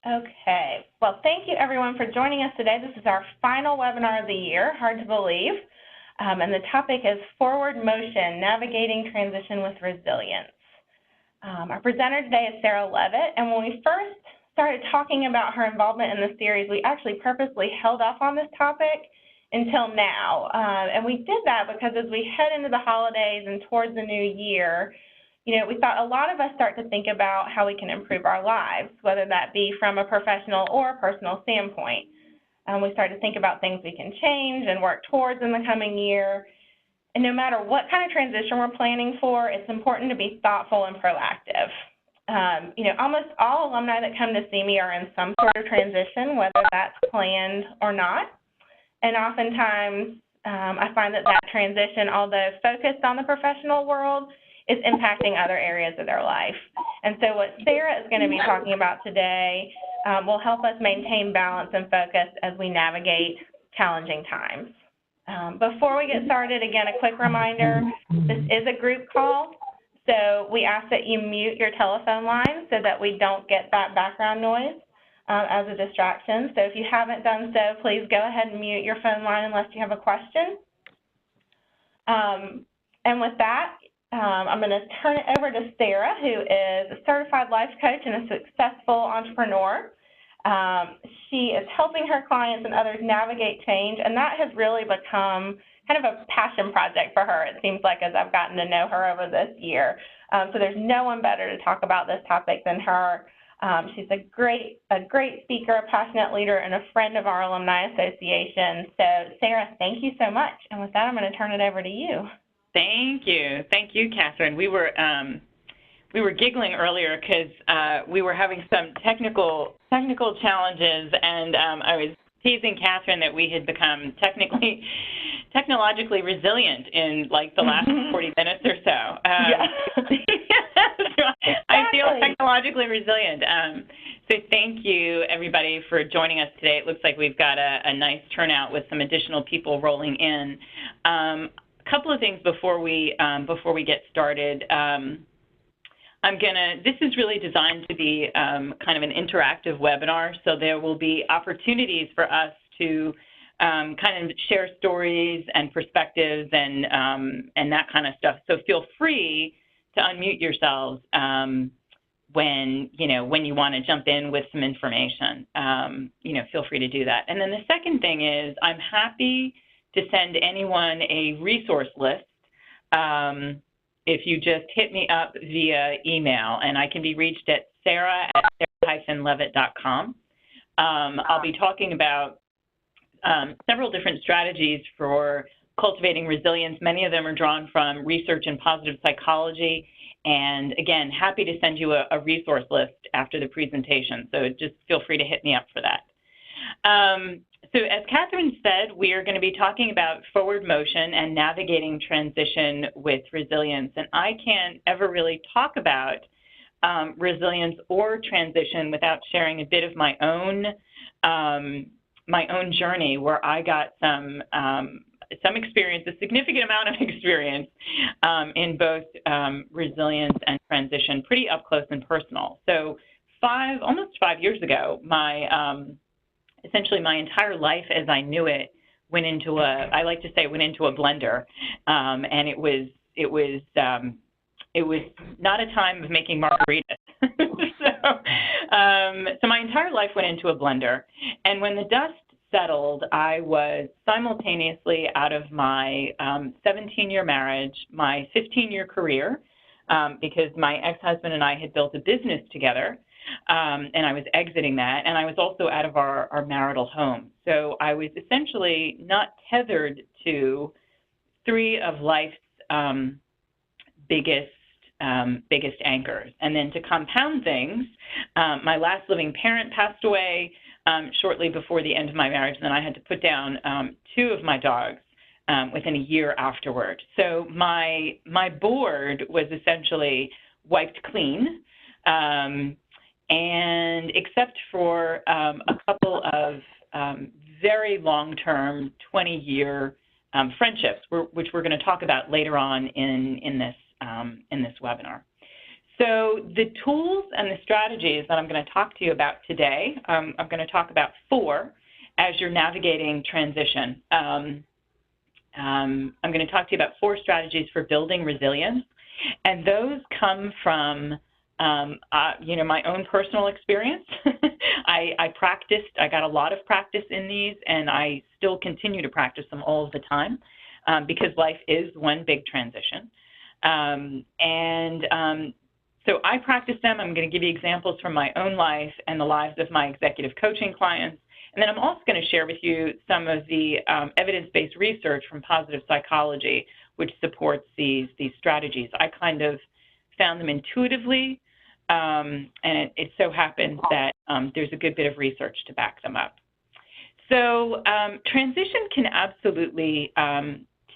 Okay. Well, thank you everyone for joining us today. This is our final webinar of the year, hard to believe. And the topic is Forward Motion, Navigating Transition with Resilience. Our presenter today is Sarah Levitt, and when we first started talking about her involvement in the series, we actually purposely held off on this topic until now. And we did that because as we head into the holidays and towards the new year, we thought a lot of us start to think about how we can improve our lives, whether that be from a professional or a personal standpoint. We start to think about things we can change and work towards in the coming year. And no matter what kind of transition we're planning for, it's important to be thoughtful and proactive. Almost all alumni that come to see me are in some sort of transition, whether that's planned or not. And oftentimes, I find that transition, although focused on the professional world, is impacting other areas of their life. And so what Sarah is going to be talking about today will help us maintain balance and focus as we navigate challenging times. Before we get started, again, a quick reminder, this is a group call, so we ask that you mute your telephone line so that we don't get that background noise as a distraction. So if you haven't done so, please go ahead and mute your phone line unless you have a question. And with that, I'm going to turn it over to Sarah, who is a certified life coach and a successful entrepreneur. She is helping her clients and others navigate change, and that has really become kind of a passion project for her, it seems like, as I've gotten to know her over this year. So there's no one better to talk about this topic than her. She's a great speaker, a passionate leader, and a friend of our Alumni Association. So, Sarah, thank you so much. And with that, I'm going to turn it over to you. Thank you, Catherine. We were giggling earlier because we were having some technical challenges, and I was teasing Catherine that we had become technologically resilient in like the last 40 minutes or so. I feel technologically resilient. So thank you, everybody, for joining us today. It looks like we've got a nice turnout with some additional people rolling in. A couple of things before we get started. This is really designed to be kind of an interactive webinar, so there will be opportunities for us to kind of share stories and perspectives and that kind of stuff. So feel free to unmute yourselves when you want to jump in with some information. Feel free to do that. And then the second thing is I'm happy to send anyone a resource list if you just hit me up via email, and I can be reached at sarah@levitt.com. I'll be talking about several different strategies for cultivating resilience. Many of them are drawn from research in positive psychology, and again, happy to send you a resource list after the presentation, so just feel free to hit me up for that. So as Catherine said, we are going to be talking about forward motion and navigating transition with resilience. And I can't ever really talk about resilience or transition without sharing a bit of my own journey, where I got some experience, a significant amount of experience in both resilience and transition, pretty up close and personal. So almost 5 years ago, essentially my entire life as I knew it went into I like to say went into a blender, and it was not a time of making margaritas. So my entire life went into a blender, and when the dust settled, I was simultaneously out of my 17-year marriage, my 15-year career, because my ex-husband and I had built a business together. And I was exiting that, and I was also out of our marital home. So I was essentially not tethered to three of life's biggest anchors. And then to compound things, my last living parent passed away shortly before the end of my marriage, and then I had to put down two of my dogs within a year afterward. So my board was essentially wiped clean. And except for a couple of very long-term 20-year friendships, which we're going to talk about later on in this webinar. So the tools and the strategies that I'm going to talk to you about today, I'm going to talk about 4 as you're navigating transition. I'm going to talk to you about 4 strategies for building resilience, and those come from my own personal experience. I practiced, I got a lot of practice in these, and I still continue to practice them all of the time because life is one big transition. So I practice them. I'm going to give you examples from my own life and the lives of my executive coaching clients. And then I'm also going to share with you some of the evidence-based research from positive psychology, which supports these strategies. I kind of found them intuitively, and it so happens that there's a good bit of research to back them up. So transition can absolutely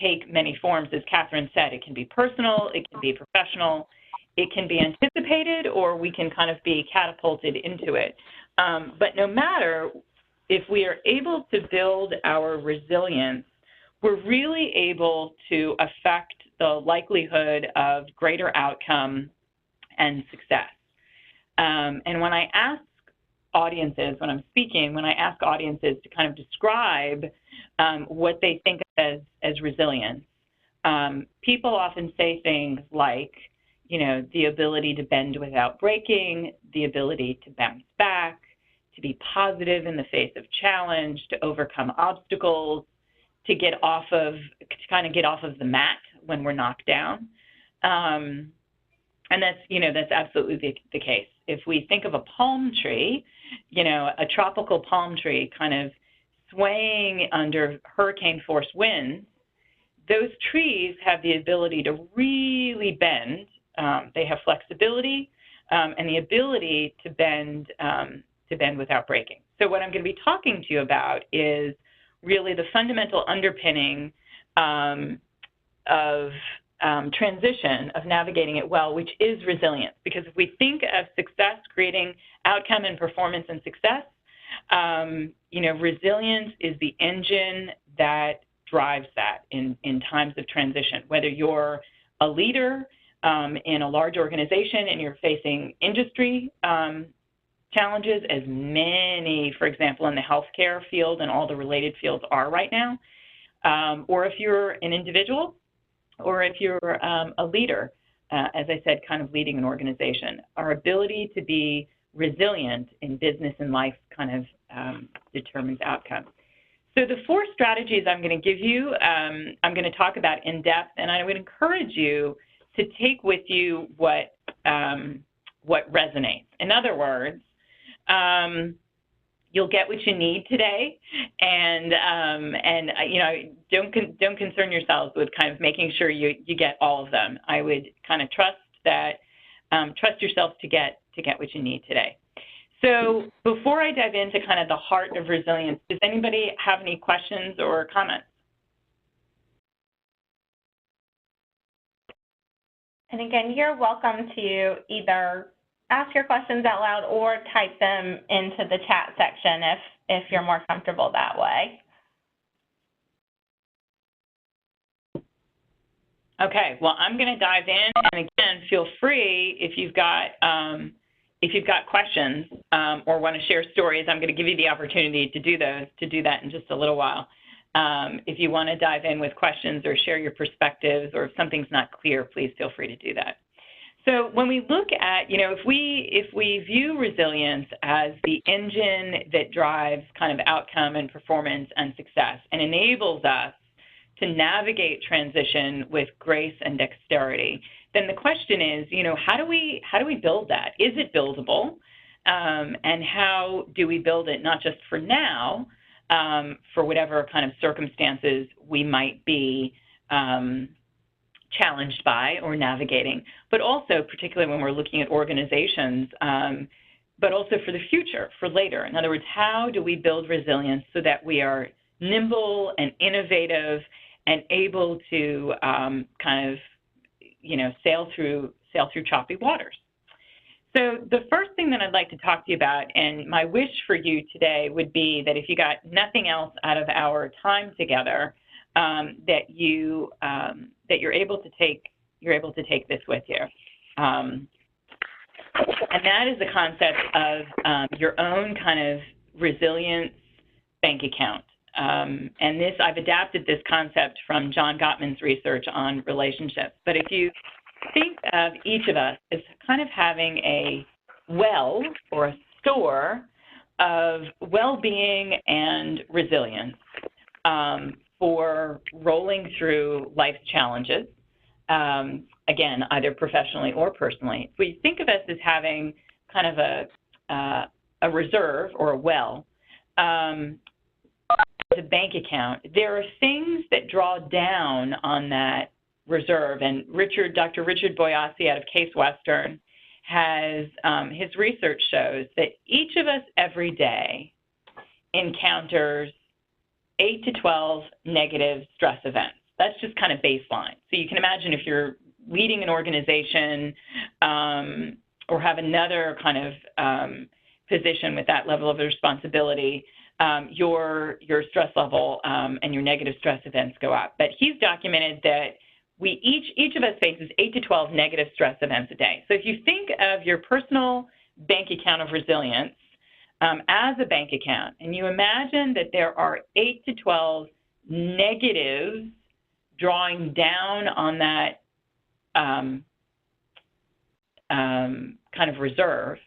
take many forms. As Catherine said, it can be personal, it can be professional, it can be anticipated, or we can kind of be catapulted into it. But no matter, if we are able to build our resilience, we're really able to affect the likelihood of greater outcome and success. And when I ask audiences, when I'm speaking, when I ask audiences to kind of describe what they think of as resilience, people often say things like, the ability to bend without breaking, the ability to bounce back, to be positive in the face of challenge, to overcome obstacles, to kind of get off of the mat when we're knocked down. And that's absolutely the case. If we think of a palm tree, a tropical palm tree kind of swaying under hurricane force winds, those trees have the ability to really bend. They have flexibility and the ability to bend without breaking. So what I'm going to be talking to you about is really the fundamental underpinning of transition, of navigating it well, which is resilience. Because if we think of success, creating outcome and performance and success, resilience is the engine that drives that in times of transition. Whether you're a leader in a large organization and you're facing industry challenges, as many, for example, in the healthcare field and all the related fields are right now, or if you're an individual, or if you're a leader, as I said, kind of leading an organization, our ability to be resilient in business and life kind of determines outcome. So the 4 strategies I'm going to give you, I'm going to talk about in depth, and I would encourage you to take with you what resonates. In other words, you'll get what you need today, and don't concern yourselves with kind of making sure you get all of them. I would kind of trust yourself to get what you need today. So before I dive into kind of the heart of resilience, does anybody have any questions or comments? And again, you're welcome to either ask your questions out loud or type them into the chat section if you're more comfortable that way. Okay, well, I'm going to dive in, and again, feel free if you've got questions or want to share stories. I'm going to give you the opportunity to do that in just a little while. If you want to dive in with questions or share your perspectives, or if something's not clear, please feel free to do that. So when we look at, if we view resilience as the engine that drives kind of outcome and performance and success and enables us to navigate transition with grace and dexterity, then the question is, how do we build that? Is it buildable? And how do we build it not just for now, for whatever kind of circumstances we might be challenged by or navigating, but also particularly when we're looking at organizations, but also for the future, for later. In other words, how do we build resilience so that we are nimble and innovative and able to kind of, sail through choppy waters? So the first thing that I'd like to talk to you about, and my wish for you today would be that if you got nothing else out of our time together, that you're able to take this with you. And that is the concept of your own kind of resilience bank account. And this, I've adapted this concept from John Gottman's research on relationships. But if you think of each of us as kind of having a well or a store of well-being and resilience for rolling through life's challenges, again, either professionally or personally. If we think of us as having kind of a reserve or a well, the bank account, there are things that draw down on that reserve. And Dr. Richard Boyassi out of Case Western has, his research shows that each of us every day encounters 8 to 12 negative stress events. That's just kind of baseline. So you can imagine if you're leading an organization or have another kind of position with that level of responsibility, your stress level and your negative stress events go up. But he's documented that each of us faces 8 to 12 negative stress events a day. So if you think of your personal bank account of resilience as a bank account, and you imagine that there are 8 to 12 negatives drawing down on that kind of reserve,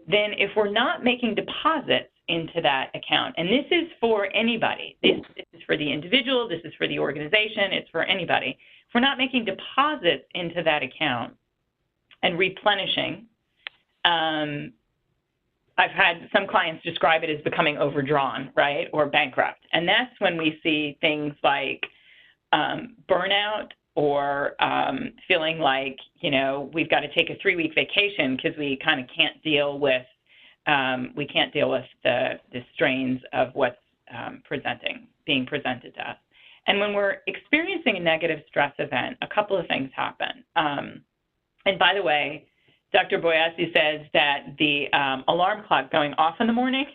then if we're not making deposits into that account, and this is for anybody, this is for the individual, this is for the organization, it's for anybody. If we're not making deposits into that account and replenishing, I've had some clients describe it as becoming overdrawn, right, or bankrupt. And that's when we see things like burnout or feeling like, we've got to take a 3-week vacation because we kind of can't deal with the strains of what's being presented to us. And when we're experiencing a negative stress event, a couple of things happen. And by the way, Dr. Boyassi says that the alarm clock going off in the morning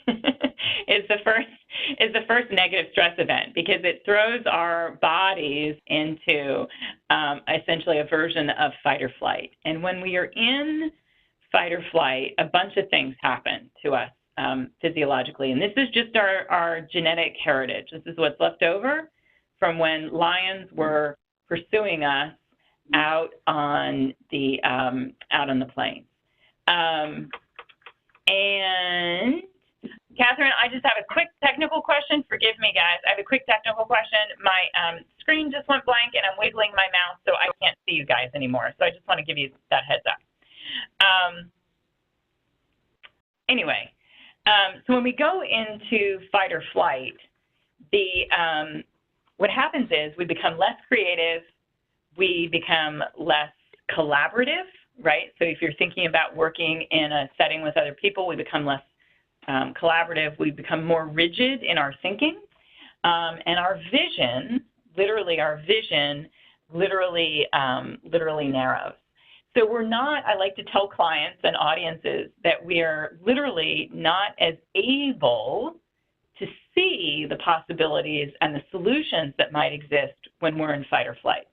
is the first negative stress event, because it throws our bodies into essentially a version of fight or flight. And when we are in fight or flight, a bunch of things happen to us physiologically. And this is just our genetic heritage. This is what's left over from when lions were pursuing us out on the plains. And Catherine, I just have a quick technical question. Forgive me, guys. I have a quick technical question. My screen just went blank, and I'm wiggling my mouse, so I can't see you guys anymore. So I just want to give you that heads up. Anyway, so when we go into fight or flight, what happens is we become less creative, we become less collaborative, right? So if you're thinking about working in a setting with other people, we become less collaborative, we become more rigid in our thinking, and our vision literally narrows. So we're not, I like to tell clients and audiences that we are literally not as able to see the possibilities and the solutions that might exist when we're in fight or flight.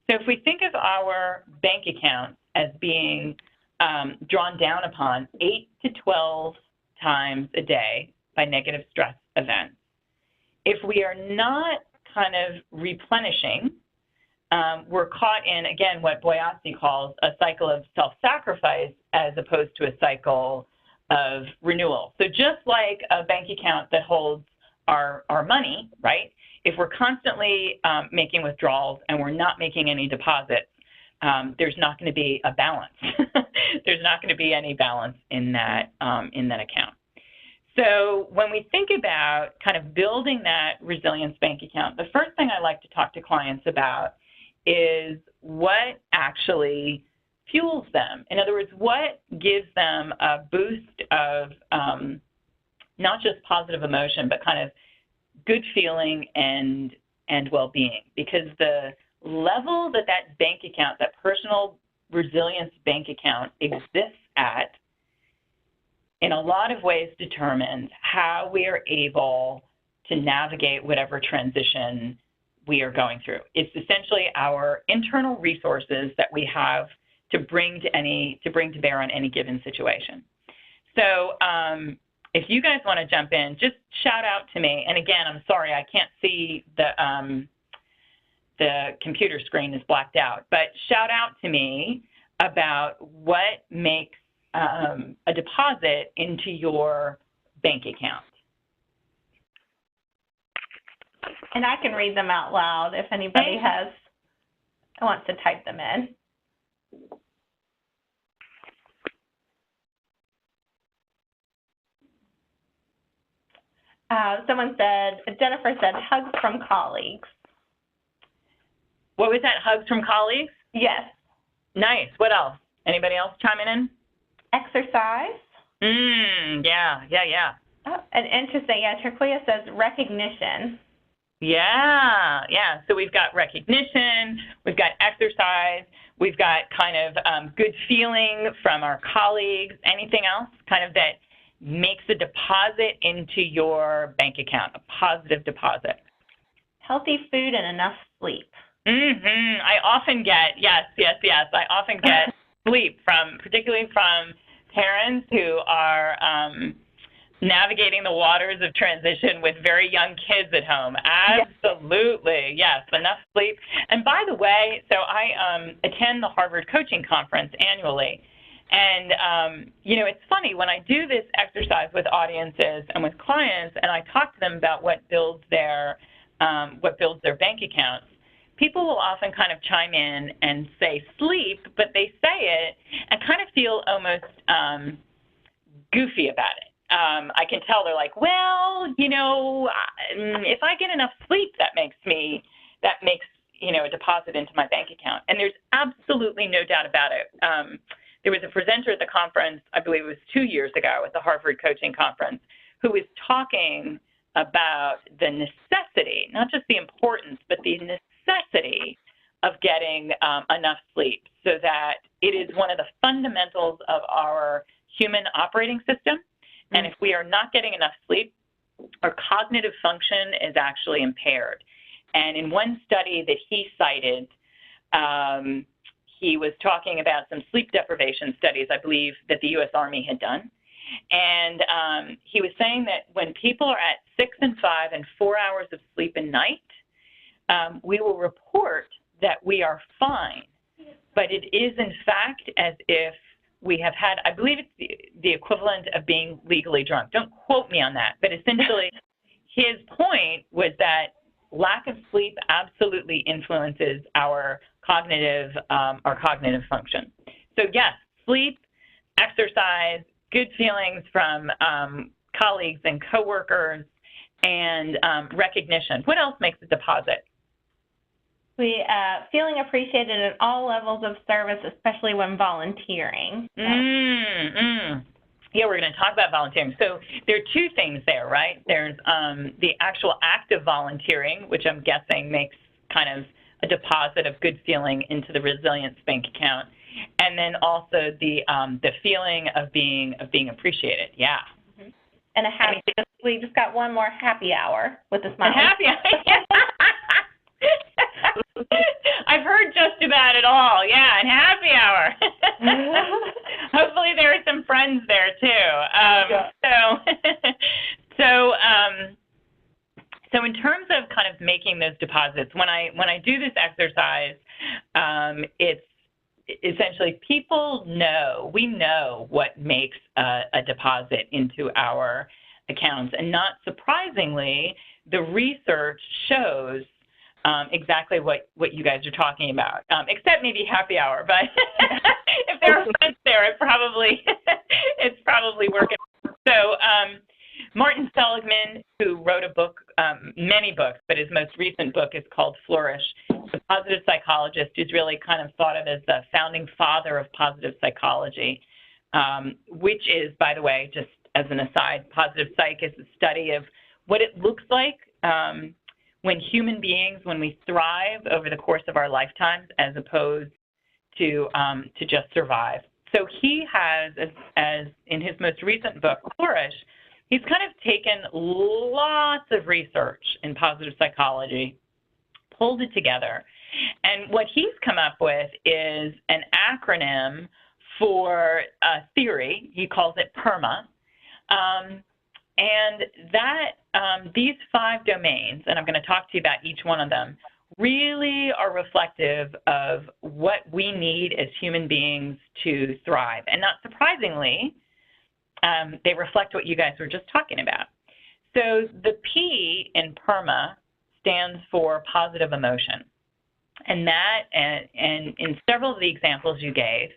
So if we think of our bank accounts as being drawn down upon 8 to 12 times a day by negative stress events, if we are not kind of replenishing, we're caught in, again, what Boyassi calls a cycle of self-sacrifice as opposed to a cycle of renewal. So just like a bank account that holds our money, right? If we're constantly making withdrawals and we're not making any deposits, there's not going to be a balance. There's not going to be any balance in that account. So when we think about kind of building that resilience bank account, the first thing I like to talk to clients about is what actually fuels them. In other words, what gives them a boost of not just positive emotion, but kind of good feeling and well-being. Because the level that bank account, that personal resilience bank account exists at, in a lot of ways determines how we are able to navigate whatever transition we are going through. It's essentially our internal resources that we have to bring to bear on any given situation. So if you guys want to jump in, just shout out to me. And again, I'm sorry, I can't see the computer screen is blacked out, but shout out to me about what makes a deposit into your bank account. And I can read them out loud if anybody wants to type them in. Jennifer said, hugs from colleagues. What was that, hugs from colleagues? Yes. Nice. What else? Anybody else chiming in? Exercise. Yeah. Oh, and interesting. Yeah, Turquia says recognition. Yeah. So we've got recognition, we've got exercise, we've got kind of good feeling from our colleagues. Anything else kind of that makes a deposit into your bank account, a positive deposit? Healthy food and enough sleep. I often get, yes. I often get sleep particularly from parents who are navigating the waters of transition with very young kids at home. Absolutely, yes, enough sleep. And by the way, so I attend the Harvard Coaching Conference annually. And, it's funny, when I do this exercise with audiences and with clients, and I talk to them about what builds their bank accounts, people will often kind of chime in and say sleep, but they say it and kind of feel almost goofy about it. I can tell they're like, well, if I get enough sleep, that makes a deposit into my bank account. And there's absolutely no doubt about it. There was a presenter at the conference, I believe it was 2 years ago at the Harvard Coaching Conference, who was talking about the necessity, not just the importance, but the necessity of getting enough sleep, so that it is one of the fundamentals of our human operating system. And if we are not getting enough sleep, our cognitive function is actually impaired. And in one study that he cited, he was talking about some sleep deprivation studies, I believe, that the U.S. Army had done. And he was saying that when people are at 6 and 5 and 4 hours of sleep a night, we will report that we are fine. But it is, in fact, as if we have had, I believe it's the equivalent of being legally drunk. Don't quote me on that. But essentially, his point was that lack of sleep absolutely influences our cognitive function. So yes, sleep, exercise, good feelings from colleagues and coworkers, and recognition. What else makes a deposit? Feeling appreciated at all levels of service, especially when volunteering. Yeah, we're going to talk about volunteering. So there are two things there, right? There's the actual act of volunteering, which I'm guessing makes kind of a deposit of good feeling into the resilience bank account, and then also the feeling of being appreciated. Yeah. Mm-hmm. And we just got one more happy hour with the smile. Happy hour. I've heard just about it all. Yeah, and happy hour. Hopefully there are some friends there too. So in terms of kind of making those deposits, when I do this exercise, it's essentially we know what makes a deposit into our accounts, and not surprisingly, the research shows exactly what you guys are talking about, except maybe happy hour. But if there are friends there, it's probably working. So Martin Seligman, who wrote a book, many books, but his most recent book is called Flourish, a positive psychologist who's really kind of thought of as the founding father of positive psychology, which is, by the way, just as an aside, positive psych is the study of what it looks like when human beings, when we thrive over the course of our lifetimes, as opposed to just survive. So he has, as in his most recent book, Flourish, he's kind of taken lots of research in positive psychology, pulled it together, And what he's come up with is an acronym for a theory. He calls it PERMA. And that these 5 domains, and I'm going to talk to you about each one of them, really are reflective of what we need as human beings to thrive. And not surprisingly, they reflect what you guys were just talking about. So the P in PERMA stands for positive emotion. And that, and in several of the examples you gave,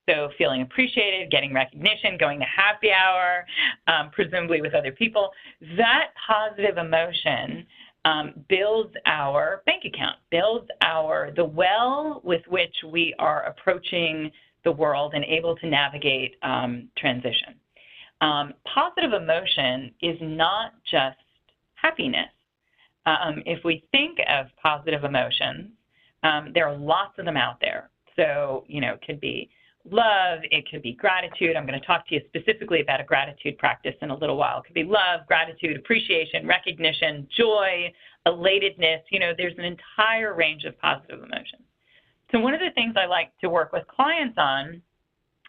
so feeling appreciated, getting recognition, going to happy hour, presumably with other people, that positive emotion builds our bank account, builds the well with which we are approaching the world and able to navigate transition. Positive emotion is not just happiness. If we think of positive emotions, there are lots of them out there. So, it could be love, it could be gratitude. I'm going to talk to you specifically about a gratitude practice in a little while. It could be love, gratitude, appreciation, recognition, joy, elatedness. There's an entire range of positive emotions. So one of the things I like to work with clients on,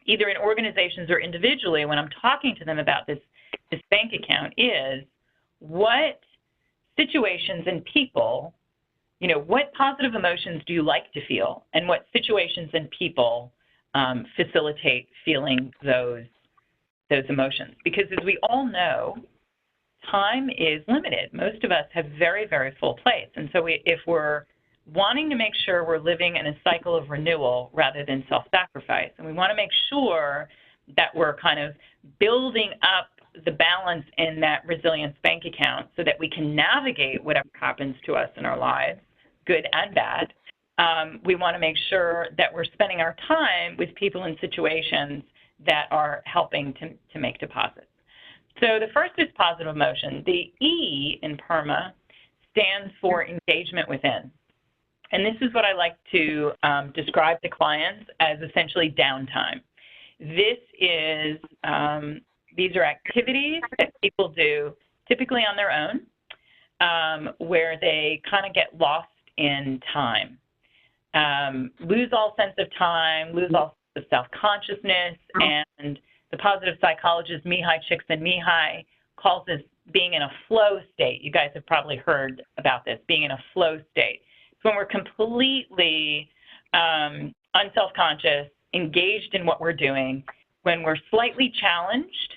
either in organizations or individually, when I'm talking to them about this bank account, is what situations and people, what positive emotions do you like to feel, and what situations and people facilitate feeling those emotions. Because as we all know, time is limited. Most of us have very, very full plates. And so if we're wanting to make sure we're living in a cycle of renewal rather than self-sacrifice, and we want to make sure that we're kind of building up the balance in that resilience bank account so that we can navigate whatever happens to us in our lives, good and bad, we want to make sure that we're spending our time with people and situations that are helping to make deposits. So the first is positive emotion. The E in PERMA stands for engagement within. And this is what I like to describe to clients as essentially downtime. These are activities that people do typically on their own, where they kind of get lost in time. Lose all sense of time, lose all sense of self-consciousness, and the positive psychologist Mihai Csikszentmihalyi calls this being in a flow state. You guys have probably heard about this, being in a flow state. It's when we're completely unself-conscious, engaged in what we're doing, when we're slightly challenged,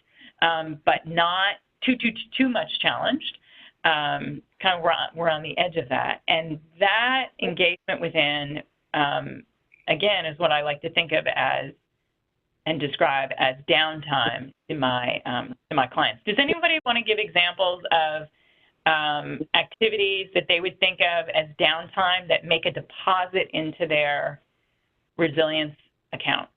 but not too much challenged. Kind of we're on the edge of that. And that engagement within, again, is what I like to think of as and describe as downtime to my clients. Does anybody want to give examples of activities that they would think of as downtime that make a deposit into their resilience account?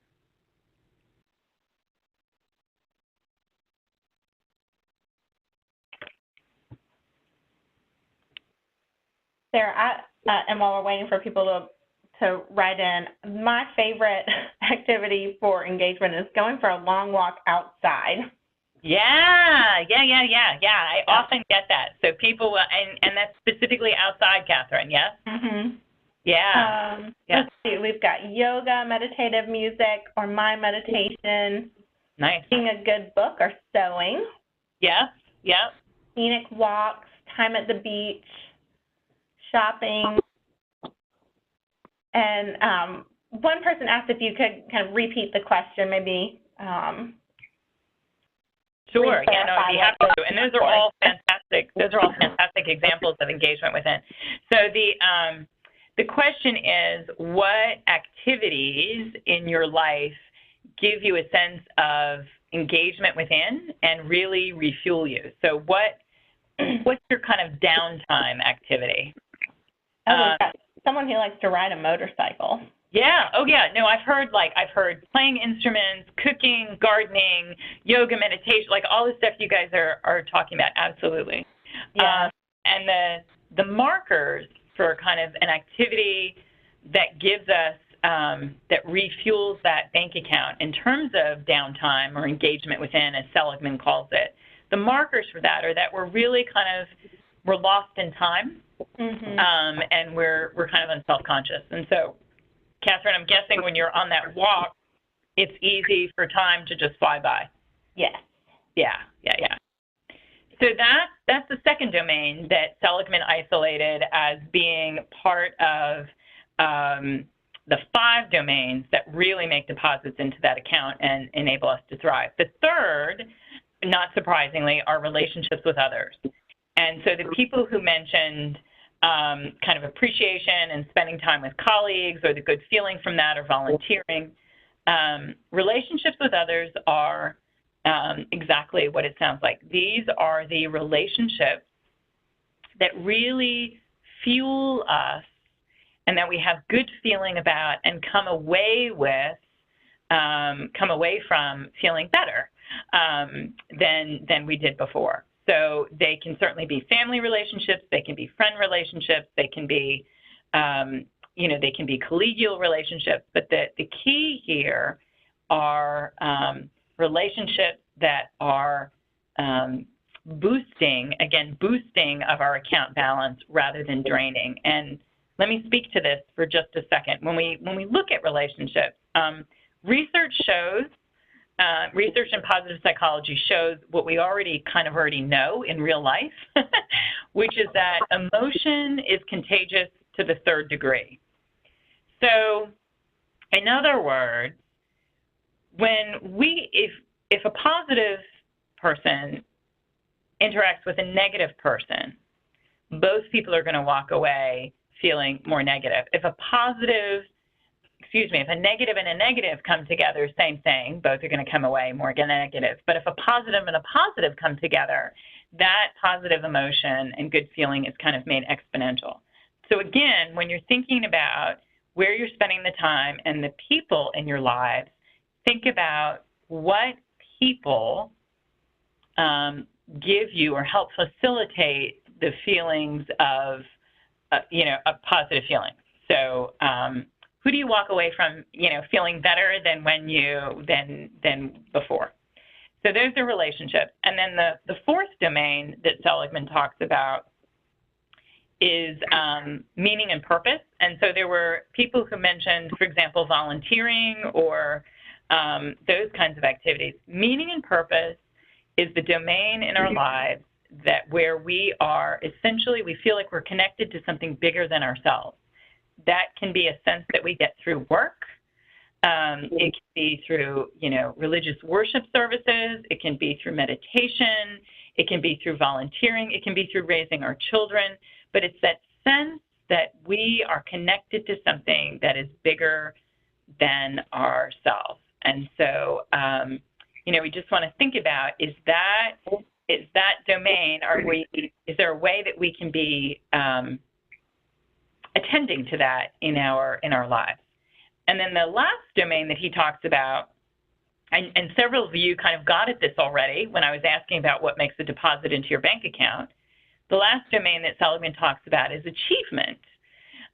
Sarah, and while we're waiting for people to write in, my favorite activity for engagement is going for a long walk outside. Yeah. I often get that. So people will, and that's specifically outside, Catherine, yes? Mm-hmm. Yeah. Let's see, we've got yoga, meditative music, or mind meditation. Nice. Reading a good book or sewing. Yes, yep. Scenic walks, time at the beach, shopping. And one person asked if you could kind of repeat the question, maybe. Sure. Yeah, no, I'd be happy to. And those are all fantastic. Those are all fantastic examples of engagement within. So the question is, what activities in your life give you a sense of engagement within and really refuel you? So what's your kind of downtime activity? Someone who likes to ride a motorcycle. Yeah. Oh, yeah. No, I've heard playing instruments, cooking, gardening, yoga, meditation, like all the stuff you guys are talking about. Absolutely. Yeah. And the markers for kind of an activity that gives us, that refuels that bank account in terms of downtime or engagement within, as Seligman calls it, the markers for that are that we're really we're lost in time. And we're kind of self-conscious. And so, Catherine, I'm guessing when you're on that walk, it's easy for time to just fly by. Yes. Yeah. So that's the second domain that Seligman isolated as being part of the 5 domains that really make deposits into that account and enable us to thrive. The third, not surprisingly, are relationships with others. And so the people who mentioned kind of appreciation and spending time with colleagues, or the good feeling from that, or volunteering, relationships with others are exactly what it sounds like. These are the relationships that really fuel us and that we have good feeling about and come away from feeling better than we did before. So they can certainly be family relationships, they can be friend relationships, they can be they can be collegial relationships, but the key here are relationships that are boosting of our account balance rather than draining. And let me speak to this for just a second. When we look at relationships, research in positive psychology shows what we already know in real life, which is that emotion is contagious to the 3rd degree. So, in other words, if a positive person interacts with a negative person, both people are going to walk away feeling more negative. If a negative and a negative come together, same thing, both are going to come away more negative. But if a positive and a positive come together, that positive emotion and good feeling is kind of made exponential. So again, when you're thinking about where you're spending the time and the people in your lives, think about what people give you or help facilitate the feelings of positive feelings. So who do you walk away from, feeling better than before? So those are relationships. And then the 4th domain that Seligman talks about is meaning and purpose. And so there were people who mentioned, for example, volunteering or those kinds of activities. Meaning and purpose is the domain in our lives where we are essentially, we feel like we're connected to something bigger than ourselves. That can be a sense that we get through work. It can be through, religious worship services. It can be through meditation. It can be through volunteering. It can be through raising our children. But it's that sense that we are connected to something that is bigger than ourselves. And so, we just want to think about, is that domain, is there a way that we can be attending to that in our lives? And then the last domain that he talks about, and several of you kind of got at this already when I was asking about what makes a deposit into your bank account. The last domain that Seligman talks about is achievement.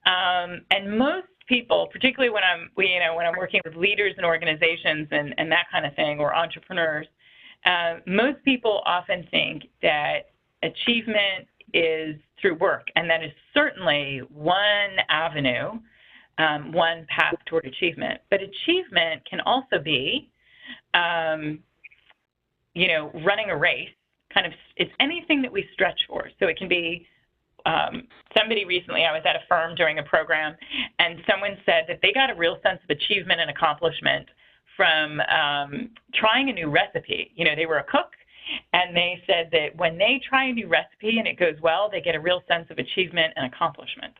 And most people, particularly when I'm working with leaders in organizations and that kind of thing, or entrepreneurs, most people often think that achievement is through work, and that is certainly one avenue, one path toward achievement. But achievement can also be, running a race. It's anything that we stretch for. So it can be somebody recently, I was at a firm during a program, and someone said that they got a real sense of achievement and accomplishment from trying a new recipe. They were a cook, and they said that when they try a new recipe and it goes well, they get a real sense of achievement and accomplishment.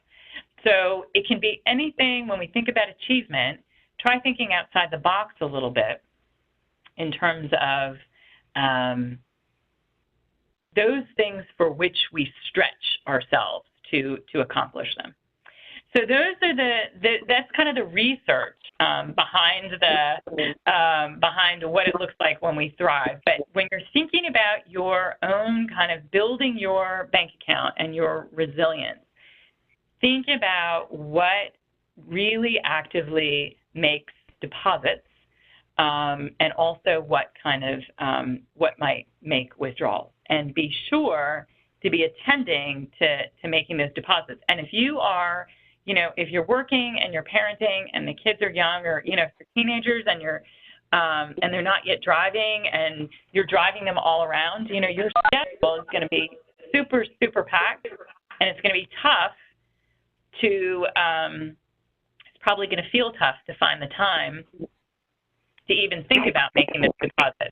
So it can be anything. When we think about achievement, try thinking outside the box a little bit in terms of those things for which we stretch ourselves to accomplish them. So those are that's kind of the research behind what it looks like when we thrive. But when you're thinking about your own kind of building your bank account and your resilience, think about what really actively makes deposits, and also what might make withdrawals. And be sure to be attending to making those deposits. And if you are, if you're working and you're parenting and the kids are young, or, if they're teenagers and and they're not yet driving and you're driving them all around, your schedule is going to be super, super packed, and it's going to be tough to, it's probably going to feel tough to find the time to even think about making this deposit.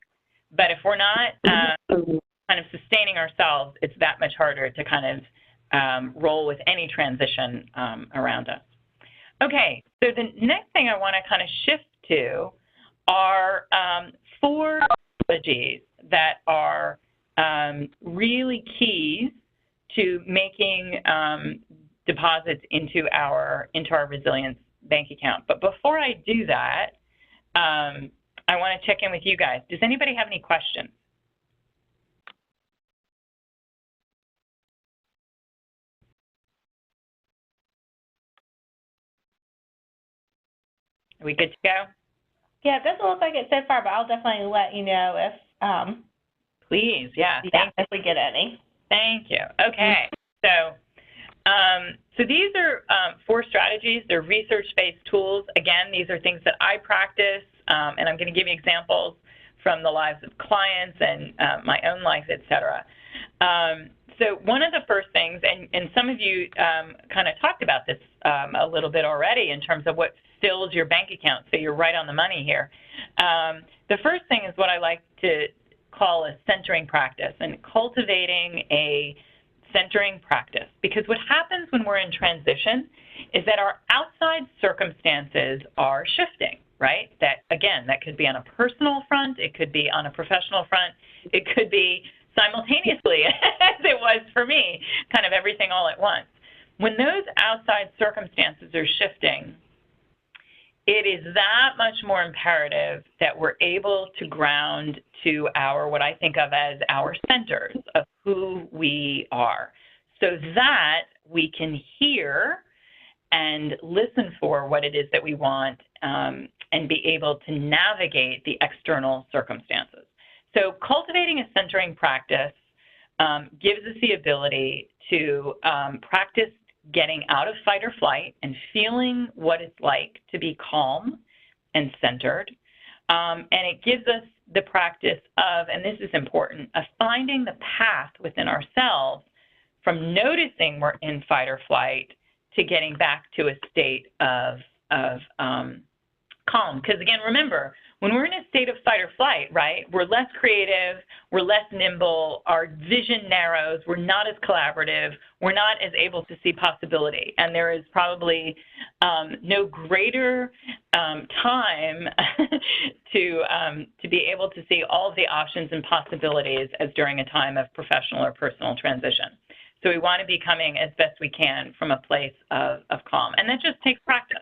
But if we're not kind of sustaining ourselves, it's that much harder to kind of roll with any transition around us. Okay, so the next thing I want to kind of shift to are 4 strategies that are really keys to making deposits into our resilience bank account. But before I do that, I want to check in with you guys. Does anybody have any questions? Are we good to go? Yeah, it doesn't look like it so far, but I'll definitely let you know if please, yeah, if we get any. Thank you. Okay, so these are 4 strategies. They're research-based tools. Again, these are things that I practice, and I'm going to give you examples from the lives of clients and my own life, et cetera. So one of the first things, and some of you kind of talked about this a little bit already in terms of what fills your bank account, so you're right on the money here. The first thing is what I like to call a centering practice, and cultivating a centering practice. Because what happens when we're in transition is that our outside circumstances are shifting, right? That, again, that could be on a personal front, it could be on a professional front, it could be simultaneously, as it was for me, kind of everything all at once. When those outside circumstances are shifting, it is that much more imperative that we're able to ground to what I think of as our centers of who we are, so that we can hear and listen for what it is that we want, and be able to navigate the external circumstances. So cultivating a centering practice gives us the ability to practice getting out of fight or flight and feeling what it's like to be calm and centered. And it gives us the practice of, and this is important, of finding the path within ourselves from noticing we're in fight or flight to getting back to a state of calm. Because again, remember, when we're in a state of fight or flight, right, we're less creative, we're less nimble, our vision narrows, we're not as collaborative, we're not as able to see possibility. And there is probably no greater time to be able to see all of the options and possibilities as during a time of professional or personal transition. So we want to be coming as best we can from a place of calm. And that just takes practice.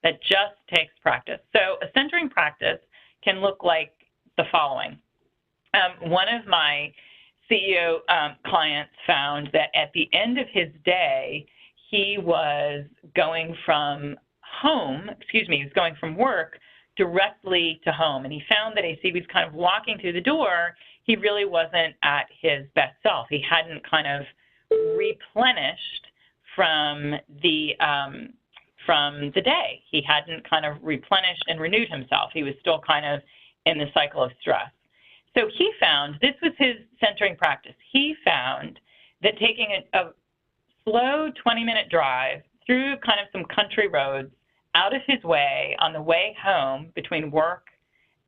That just takes practice. So a centering practice can look like the following. One of my CEO clients found that at the end of his day, he was going from work directly to home. And he found that as he was kind of walking through the door, he really wasn't at his best self. He hadn't kind of replenished from the day. He hadn't kind of replenished and renewed himself. He was still kind of in the cycle of stress. So he found, this was his centering practice, he found that taking a slow 20-minute drive through kind of some country roads out of his way on the way home between work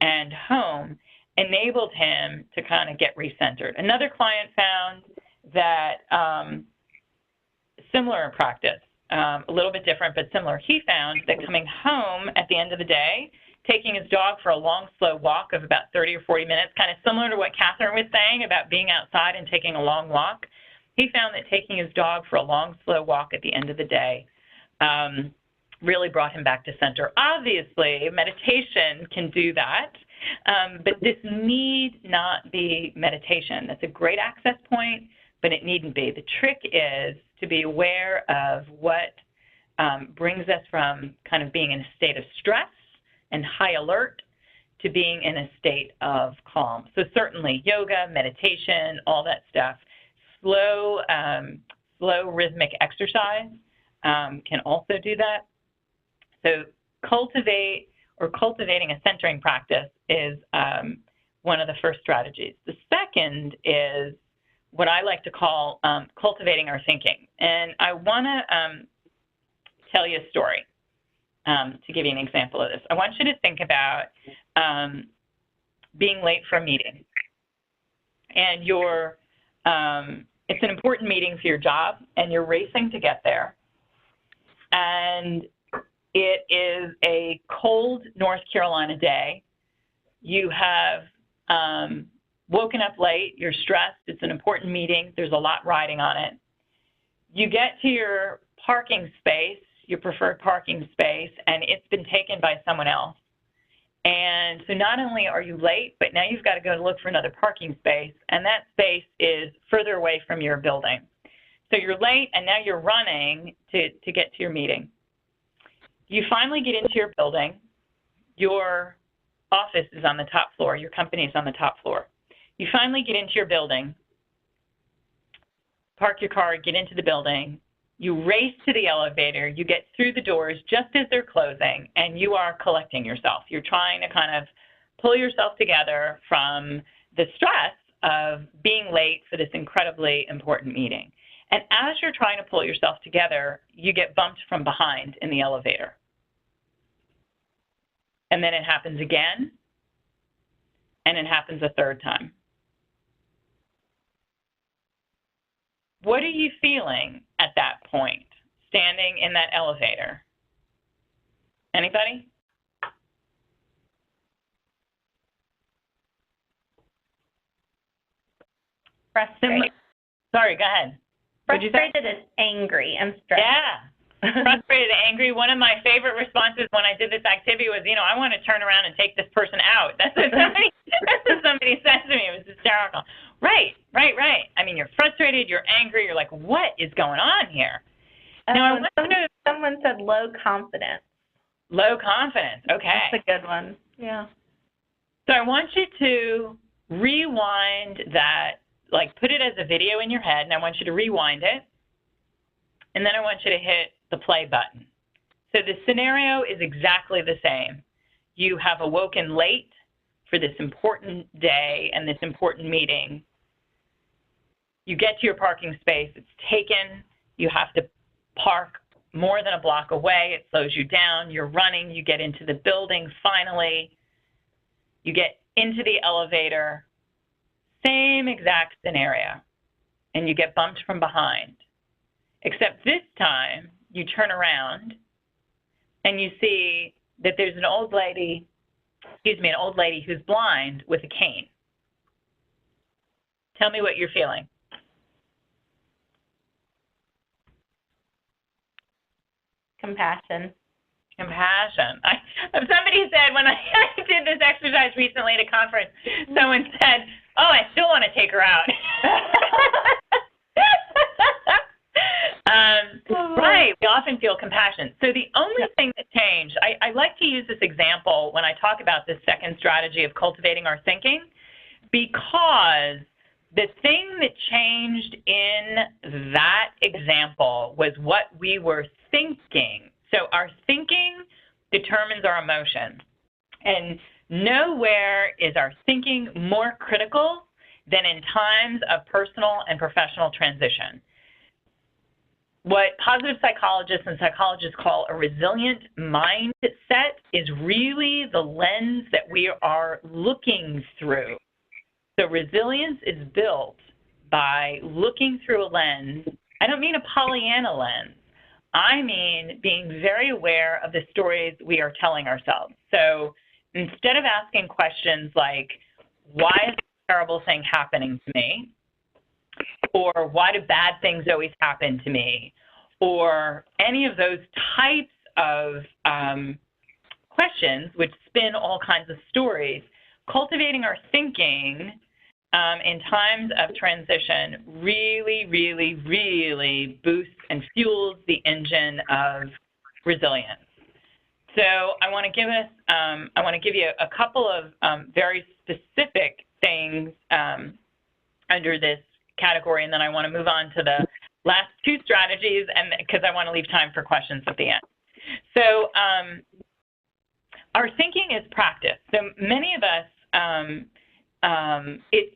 and home enabled him to kind of get recentered. Another client found that similar practice, a little bit different but similar. He found that coming home at the end of the day, taking his dog for a long, slow walk of about 30 or 40 minutes, kind of similar to what Catherine was saying about being outside and taking a long walk. He found that taking his dog for a long, slow walk at the end of the day really brought him back to center. Obviously, meditation can do that, but this need not be meditation. That's a great access point, but it needn't be. The trick is to be aware of what brings us from kind of being in a state of stress and high alert to being in a state of calm. So certainly yoga, meditation, all that stuff, slow, slow rhythmic exercise can also do that. So cultivating a centering practice is one of the first strategies. The second is what I like to call cultivating our thinking. And I want to tell you a story to give you an example of this. I want you to think about being late for a meeting. And it's an important meeting for your job, and you're racing to get there. And it is a cold North Carolina day. You have woken up late. You're stressed. It's an important meeting. There's a lot riding on it. You get to your parking space, your preferred parking space, and it's been taken by someone else. And so not only are you late, but now you've got to go look for another parking space, and that space is further away from your building. So you're late, and now you're running to get to your meeting. You finally get into your building. Your office is on the top floor. Your company is on the top floor. You finally get into your building, park your car, get into the building. You race to the elevator. You get through the doors just as they're closing, and you are collecting yourself. You're trying to kind of pull yourself together from the stress of being late for this incredibly important meeting. And as you're trying to pull yourself together, you get bumped from behind in the elevator. And then it happens again, and it happens a third time. What are you feeling at that point, standing in that elevator? Anybody? Frustrated. Sorry, go ahead. Frustrated is angry and stressed. Yeah. Frustrated, angry. One of my favorite responses when I did this activity was, I want to turn around and take this person out. That's what somebody said to me. It was hysterical. Right. I mean, you're frustrated, you're angry, you're like, what is going on here? Now, someone said low confidence. Low confidence, okay. That's a good one, yeah. So I want you to rewind that, like put it as a video in your head, and I want you to rewind it. And then I want you to hit the play button. So the scenario is exactly the same. You have awoken late for this important day and this important meeting. You get to your parking space. It's taken. You have to park more than a block away. It slows you down. You're running. You get into the building finally. You get into the elevator. Same exact scenario. And you get bumped from behind. Except this time, you turn around and you see that there's an old lady who's blind with a cane. Tell me what you're feeling. Compassion. Somebody said when I did this exercise recently at a conference, someone said, "Oh, I still want to take her out." Right, we often feel compassion. So the only thing that changed, I like to use this example when I talk about this second strategy of cultivating our thinking, because the thing that changed in that example was what we were thinking. So our thinking determines our emotion. And nowhere is our thinking more critical than in times of personal and professional transition. What positive psychologists and psychologists call a resilient mindset is really the lens that we are looking through. So resilience is built by looking through a lens. I don't mean a Pollyanna lens. I mean being very aware of the stories we are telling ourselves. So instead of asking questions like, why is this terrible thing happening to me? Or why do bad things always happen to me? Or any of those types of questions which spin all kinds of stories, cultivating our thinking in times of transition really, really, really boosts and fuels the engine of resilience. So I want to give you a couple of very specific things under this category, and then I want to move on to the last two strategies, and because I want to leave time for questions at the end. So our thinking is practice. So many of us,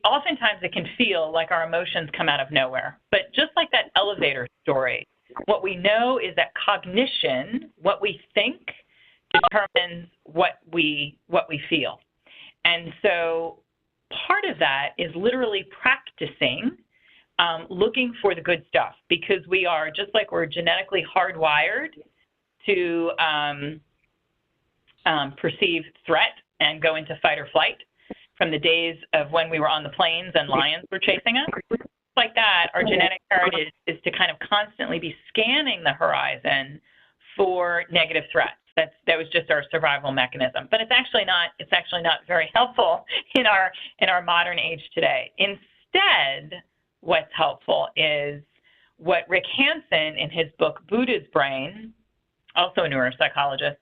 oftentimes it can feel like our emotions come out of nowhere. But just like that elevator story, what we know is that cognition, what we think, determines what we feel. And so part of that is literally practicing looking for the good stuff, because we are, just like we're genetically hardwired to perceive threat and go into fight or flight from the days of when we were on the plains and lions were chasing us. Like that, our genetic heritage is to kind of constantly be scanning the horizon for negative threats. That was just our survival mechanism. But it's actually not very helpful in our modern age today. Instead, what's helpful is what Rick Hansen in his book Buddha's Brain, also a neuropsychologist,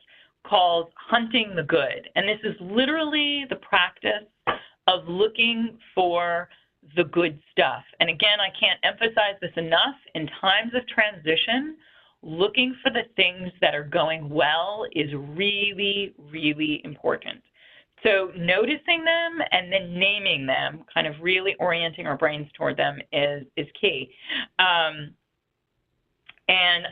calls hunting the good. And this is literally the practice of looking for the good stuff. And again, I can't emphasize this enough. In times of transition, looking for the things that are going well is really, really important. So noticing them and then naming them, kind of really orienting our brains toward them is key. And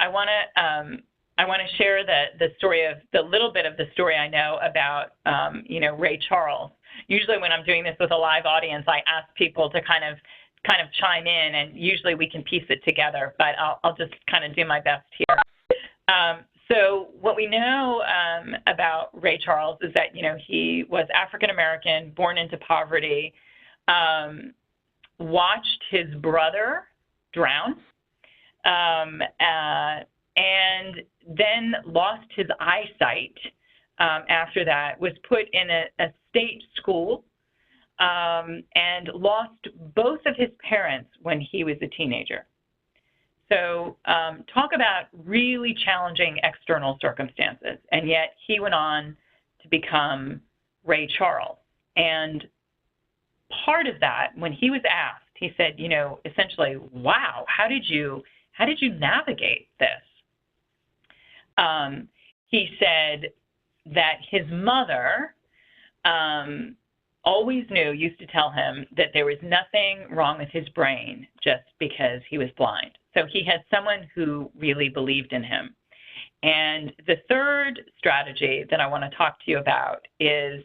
I want to share the story of the little bit of the story I know about Ray Charles. Usually when I'm doing this with a live audience, I ask people to kind of chime in, and usually we can piece it together, but I'll just kind of do my best here. So what we know about Ray Charles is that, he was African American, born into poverty, watched his brother drown, and then lost his eyesight after that, was put in a state school, and lost both of his parents when he was a teenager. So talk about really challenging external circumstances, and yet he went on to become Ray Charles. And part of that, when he was asked, he said, essentially, wow, how did you navigate this? He said that his mother always used to tell him that there was nothing wrong with his brain just because he was blind. So he had someone who really believed in him. And the third strategy that I want to talk to you about is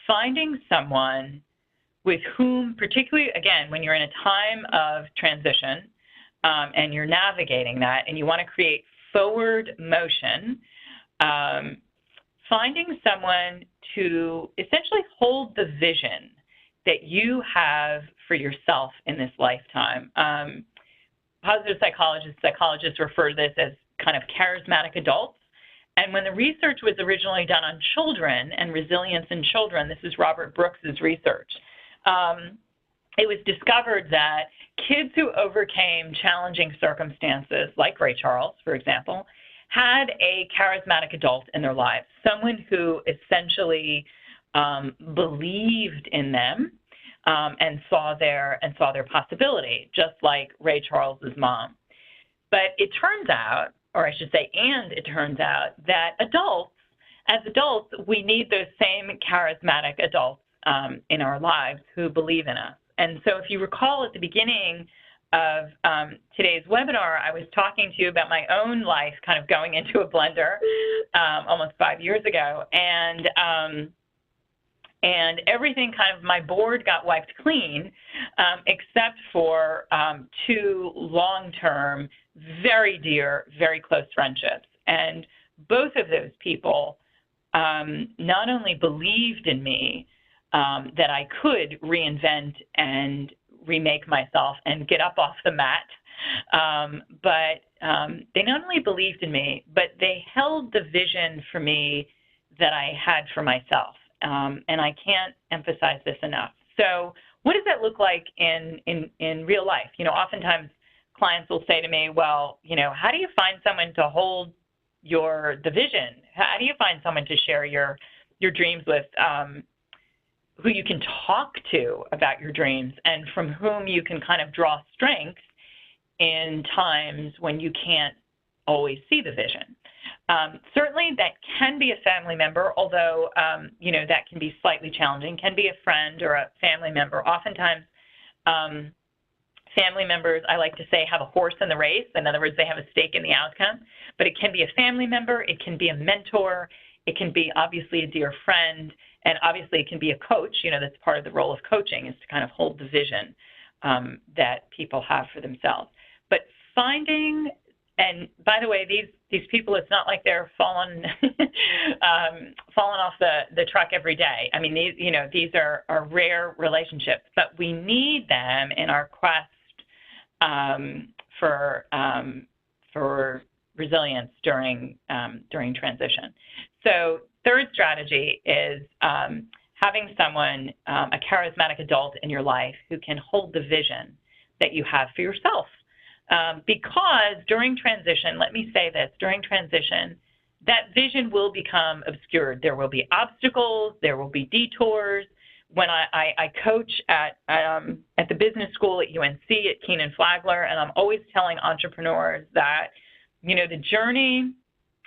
finding someone with whom, particularly, again, when you're in a time of transition and you're navigating that and you want to create forward motion, finding someone to essentially hold the vision that you have for yourself in this lifetime. Positive psychologists refer to this as kind of charismatic adults. And when the research was originally done on children and resilience in children, this is Robert Brooks's research, it was discovered that kids who overcame challenging circumstances, like Ray Charles, for example, had a charismatic adult in their lives, someone who essentially believed in them and saw their possibility, just like Ray Charles's mom. But it turns out, or I should say, it turns out that as adults, we need those same charismatic adults in our lives who believe in us. And so if you recall at the beginning of today's webinar, I was talking to you about my own life kind of going into a blender almost 5 years ago. And everything kind of, my board got wiped clean, except for two long-term, very dear, very close friendships. And both of those people not only believed in me, that I could reinvent and remake myself and get up off the mat, but they not only believed in me, but they held the vision for me that I had for myself. And I can't emphasize this enough. So what does that look like in real life? Oftentimes clients will say to me, well, how do you find someone to hold the vision? How do you find someone to share your dreams with? who you can talk to about your dreams and from whom you can kind of draw strength in times when you can't always see the vision. Certainly that can be a family member, although, that can be slightly challenging, can be a friend or a family member. Oftentimes, family members, I like to say, have a horse in the race. In other words, they have a stake in the outcome. But it can be a family member, it can be a mentor, it can be obviously a dear friend, and obviously it can be a coach. That's part of the role of coaching, is to kind of hold the vision that people have for themselves. But finding, and by the way, these people, it's not like they're falling off the truck every day. I mean, these are rare relationships, but we need them in our quest for resilience during transition. So third strategy is having someone, a charismatic adult in your life who can hold the vision that you have for yourself. Because during transition, let me say this, during transition, that vision will become obscured. There will be obstacles, there will be detours. When I coach at the business school at UNC at Keenan Flagler, and I'm always telling entrepreneurs that, the journey,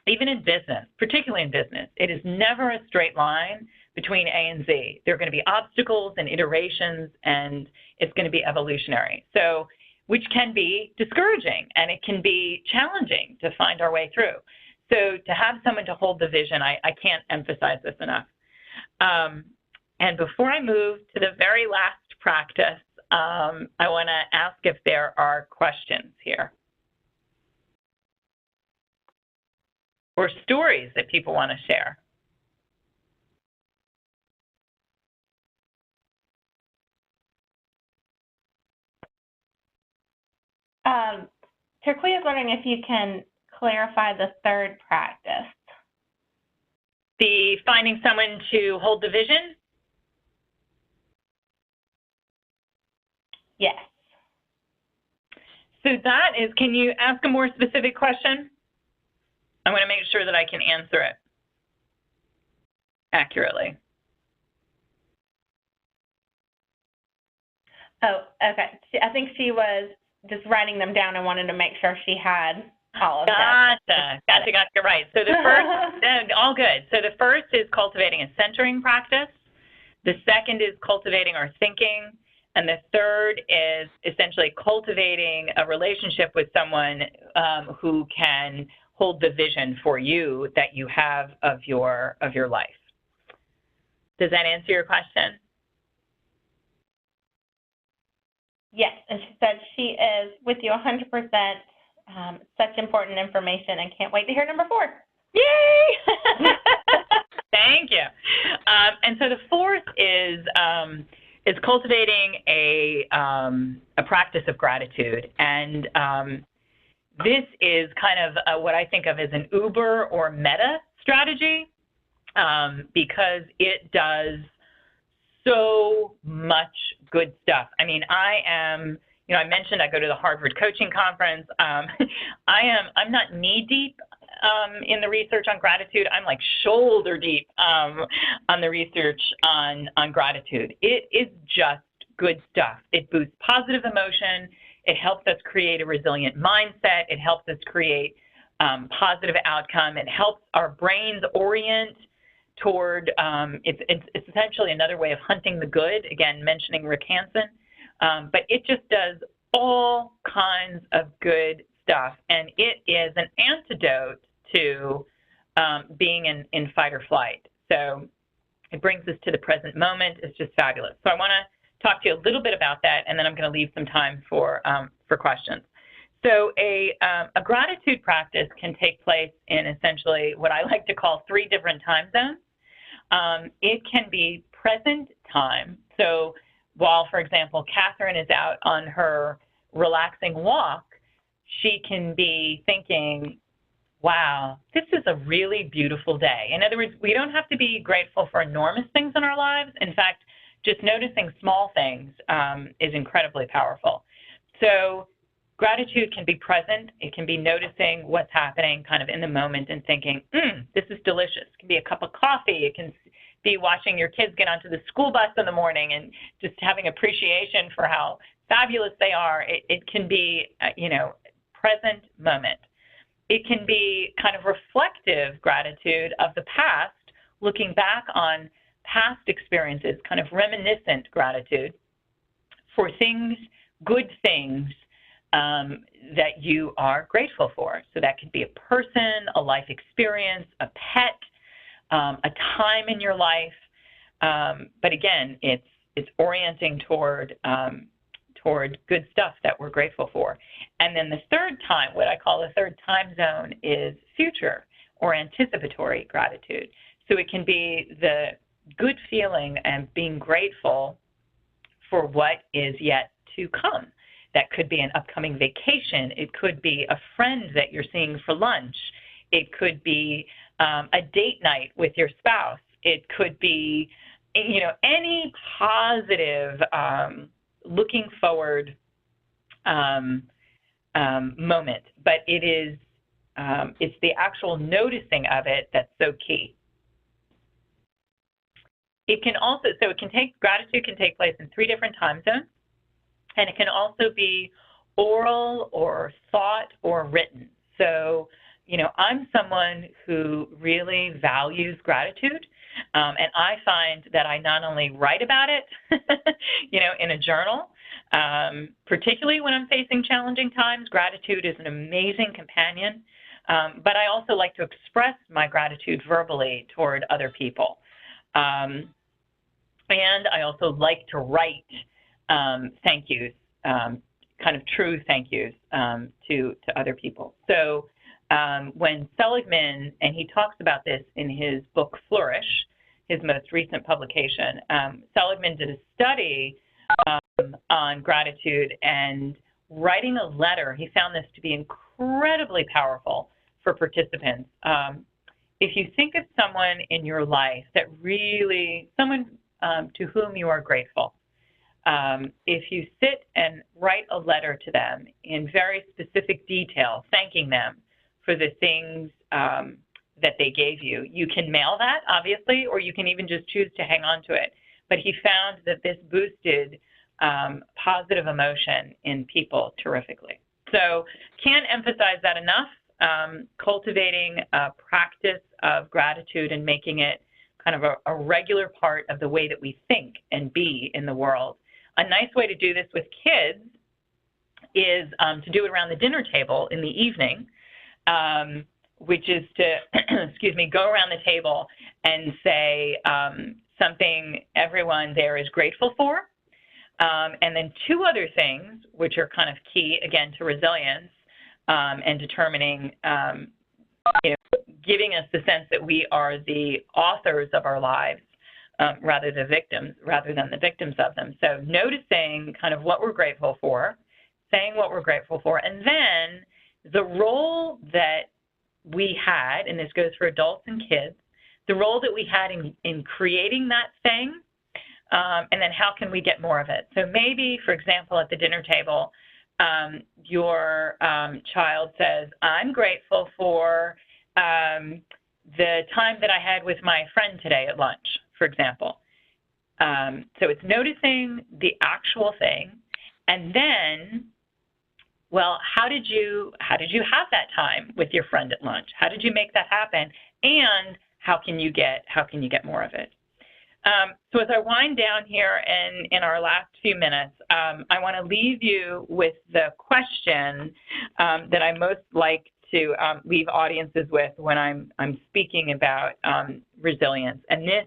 even in business, particularly in business, it is never a straight line between A and Z. There are going to be obstacles and iterations, and it's going to be evolutionary. So, which can be discouraging, and it can be challenging to find our way through. So to have someone to hold the vision, I can't emphasize this enough. And before I move to the very last practice, I want to ask if there are questions here or stories that people want to share. Turquoise is wondering if you can clarify the third practice. The finding someone to hold the vision? Yes. So that is, can you ask a more specific question? I want to make sure that I can answer it accurately. Oh, okay. I think she was just writing them down and wanted to make sure she had all of that. Gotcha, right. So the first, all good. So the first is cultivating a centering practice. The second is cultivating our thinking. And the third is essentially cultivating a relationship with someone who can hold the vision for you that you have of your life. Does that answer your question? Yes, and she said she is with you 100%. Such important information, and can't wait to hear number 4. Yay! Thank you. And so the fourth is cultivating a practice of gratitude, and this is kind of what I think of as an Uber or meta strategy, because it does so much good stuff. I mean, I mentioned I go to the Harvard Coaching Conference. I'm not knee deep in the research on gratitude. I'm like shoulder deep on the research on gratitude. It is just good stuff. It boosts positive emotion. It helps us create a resilient mindset. It helps us create positive outcome. It helps our brains orient toward, it's essentially another way of hunting the good, again, mentioning Rick Hansen. But it just does all kinds of good stuff. And it is an antidote to being in fight or flight. So it brings us to the present moment. It's just fabulous. So I want to talk to you a little bit about that, and then I'm going to leave some time for questions. So a gratitude practice can take place in essentially what I like to call 3 different time zones. It can be present time. So while, for example, Catherine is out on her relaxing walk, she can be thinking, wow, this is a really beautiful day. In other words, we don't have to be grateful for enormous things in our lives. In fact, just noticing small things is incredibly powerful. So gratitude can be present. It can be noticing what's happening kind of in the moment and thinking, this is delicious. It can be a cup of coffee. It can be watching your kids get onto the school bus in the morning and just having appreciation for how fabulous they are. It can be, present moment. It can be kind of reflective gratitude of the past, looking back on past experiences, kind of reminiscent gratitude for things, good things that you are grateful for. So that could be a person, a life experience, a pet, a time in your life. But again, it's orienting toward good stuff that we're grateful for. And then the third time, what I call the third time zone, is future or anticipatory gratitude. So it can be the good feeling and being grateful for what is yet to come. That could be an upcoming vacation. It could be a friend that you're seeing for lunch. It could be a date night with your spouse. It could be, any positive looking forward moment. But it's the actual noticing of it that's so key. Gratitude can take place in 3 different time zones, and it can also be oral or thought or written. So, I'm someone who really values gratitude, and I find that I not only write about it, in a journal, particularly when I'm facing challenging times. Gratitude is an amazing companion, but I also like to express my gratitude verbally toward other people. And I also like to write thank yous, kind of true thank yous to other people. So when Seligman, and he talks about this in his book Flourish, his most recent publication, Seligman did a study on gratitude and writing a letter. He found this to be incredibly powerful for participants. If you think of someone in your life someone to whom you are grateful, if you sit and write a letter to them in very specific detail, thanking them for the things that they gave you, you can mail that, obviously, or you can even just choose to hang on to it. But he found that this boosted positive emotion in people terrifically. So can't emphasize that enough. Cultivating a practice of gratitude and making it kind of a regular part of the way that we think and be in the world. A nice way to do this with kids is to do it around the dinner table in the evening, which is to, go around the table and say something everyone there is grateful for. And then 2 other things, which are kind of key, again, to resilience and determining, giving us the sense that we are the authors of our lives rather than the victims of them. So noticing kind of what we're grateful for, saying what we're grateful for, and then the role that we had, and this goes for adults and kids, the role that we had in creating that thing, and then how can we get more of it. So maybe, for example, at the dinner table, your child says, I'm grateful for the time that I had with my friend today at lunch, for example. So it's noticing the actual thing, and then, well, how did you have that time with your friend at lunch? How did you make that happen? And how can you get more of it? So as I wind down here and in our last few minutes, I want to leave you with the question that I most like to leave audiences with when I'm speaking about resilience. And this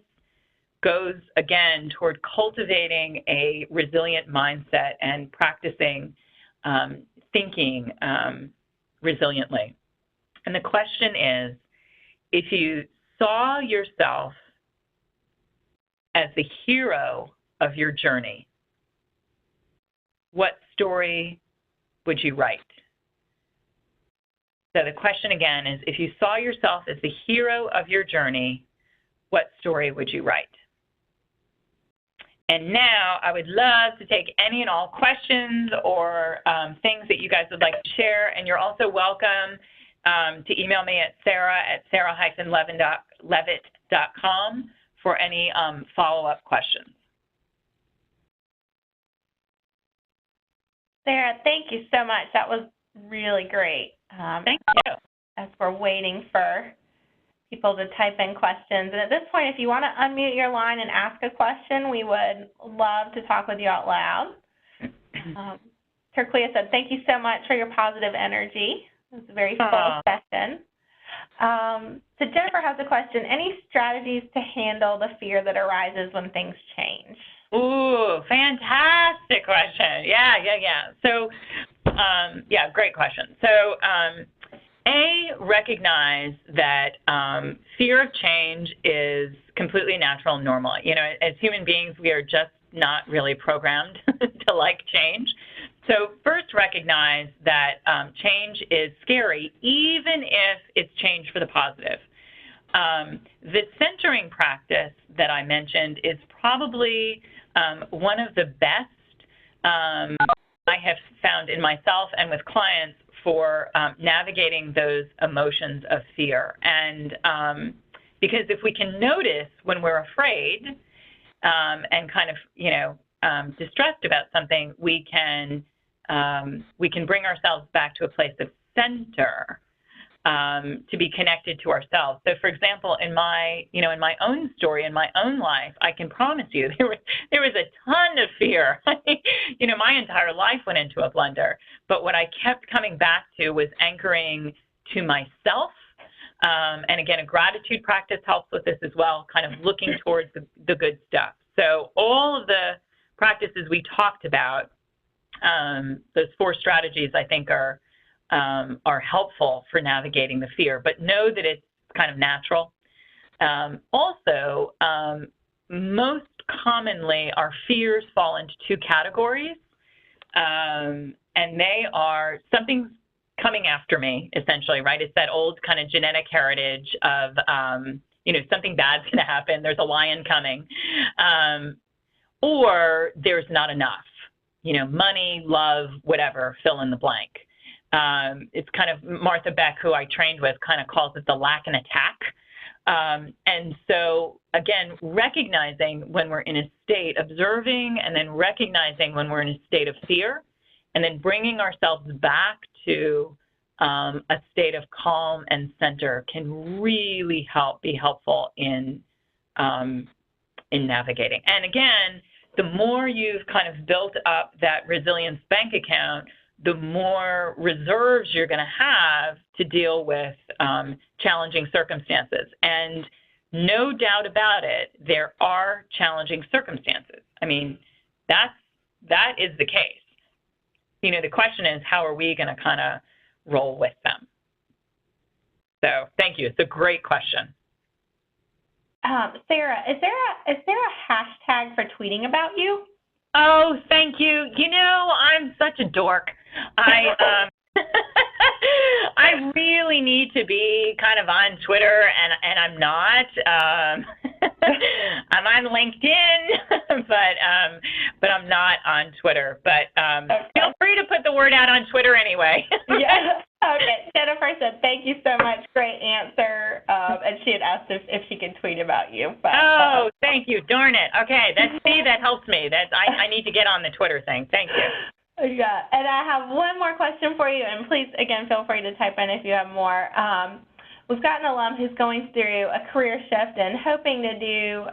goes, again, toward cultivating a resilient mindset and practicing thinking resiliently. And the question is, if you saw yourself as the hero of your journey, what story would you write? So the question again is, if you saw yourself as the hero of your journey, what story would you write? And now I would love to take any and all questions or things that you guys would like to share. And you're also welcome to email me at sarah@sarah-levitt.com for any follow-up questions. Sarah, thank you so much. That was really great. Thank you. As we're waiting for people to type in questions. And at this point, if you want to unmute your line and ask a question, we would love to talk with you out loud. Turquia said, thank you so much for your positive energy. It was a very full session. So Jennifer has a question. Any strategies to handle the fear that arises when things change? Ooh, fantastic question. Yeah. So, great question. So, recognize that fear of change is completely natural and normal. You know, as human beings, we are just not really programmed to like change. So first recognize that change is scary, even if it's change for the positive. The centering practice that I mentioned is probably one of the best I have found in myself and with clients for navigating those emotions of fear. And because if we can notice when we're afraid and kind of, distressed about something, we can bring ourselves back to a place of center to be connected to ourselves. So, for example, in my own story, in my own life, I can promise you there was a ton of fear. My entire life went into a blender. But what I kept coming back to was anchoring to myself. And again, a gratitude practice helps with this as well, kind of looking towards the good stuff. So all of the practices we talked about, those 4 strategies, I think are helpful for navigating the fear, but know that it's kind of natural. Also, most commonly, our fears fall into 2 categories, and they are something's coming after me, essentially, right? It's that old kind of genetic heritage of, something bad's going to happen. There's a lion coming, or there's not enough, money, love, whatever, fill in the blank. It's kind of Martha Beck, who I trained with, kind of calls it the lack and attack. And so, again, recognizing when we're in a state, observing, and then recognizing when we're in a state of fear, and then bringing ourselves back to a state of calm and center can really be helpful in navigating. And again, the more you've kind of built up that resilience bank account, the more reserves you're going to have to deal with challenging circumstances. And no doubt about it, there are challenging circumstances. I mean, that is the case. The question is, how are we going to kind of roll with them? So thank you. It's a great question. Sarah, is there a hashtag for tweeting about you? Oh, thank you. I'm such a dork. I really need to be kind of on Twitter, and I'm not. I'm on LinkedIn, but I'm not on Twitter. But feel free to put the word out on Twitter anyway. Yeah. Okay. Jennifer said, thank you so much. Great answer. And she had asked if she could tweet about you. But, thank you. Darn it. Okay. That helps me. I need to get on the Twitter thing. Thank you. Yeah. And I have one more question for you. And please, again, feel free to type in if you have more. We've got an alum who's going through a career shift and hoping to do